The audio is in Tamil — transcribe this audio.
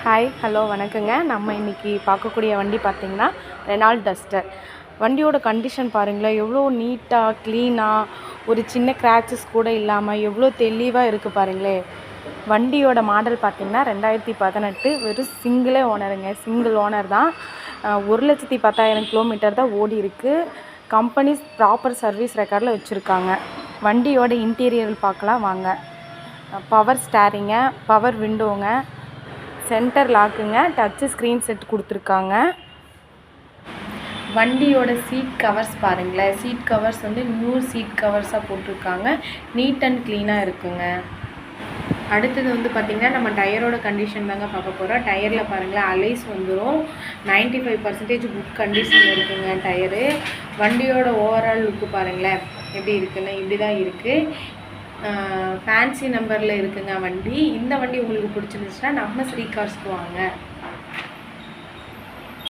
ஹாய் ஹலோ வணக்கங்க. நம்ம இன்றைக்கி பார்க்கக்கூடிய வண்டி பார்த்திங்கன்னா ரெனால்ட் டஸ்டர். வண்டியோட கண்டிஷன் பாருங்களேன், எவ்வளோ நீட்டாக க்ளீனாக ஒரு சின்ன கிராச்சஸ் கூட இல்லாமல் எவ்வளோ தெளிவாக இருக்குது பாருங்களேன். வண்டியோட மாடல் பார்த்திங்கன்னா 2018, வெறும் சிங்கிள் ஓனர் தான். 1,10,000 கிலோமீட்டர் தான் ஓடி இருக்குது. கம்பெனி ப்ராப்பர் சர்வீஸ் ரெக்கார்டில் வச்சுருக்காங்க. வண்டியோட இன்டீரியர் பார்க்கலாம் வாங்க. பவர் ஸ்டேரிங்க, பவர் விண்டோங்க, சென்டர் லாக்குங்க, டச்சு ஸ்க்ரீன் செட் கொடுத்துருக்காங்க. வண்டியோட சீட் கவர்ஸ் பாருங்களேன், சீட் கவர்ஸ் நியூ சீட் கவர்ஸாக போட்டிருக்காங்க. நீட் அண்ட் க்ளீனாக இருக்குங்க. அடுத்தது பார்த்திங்கன்னா நம்ம டயரோட கண்டிஷன் தாங்க பார்க்க போகிறோம். டயரில் பாருங்களேன், அலைஸ் வந்துடும். 95% குட் கண்டிஷனில் இருக்குங்க டயரு. வண்டியோட ஓவரால் லுக்கு பாருங்களேன் எப்படி இருக்குன்னு. இப்படி தான் இருக்குது. ஃபேன்சி நம்பரில் இருக்குங்க வண்டி. இந்த வண்டி உங்களுக்கு பிடிச்சிருந்துச்சுன்னா நம்ம ஸ்ரீ கார்ஸ்க்கு வாங்க.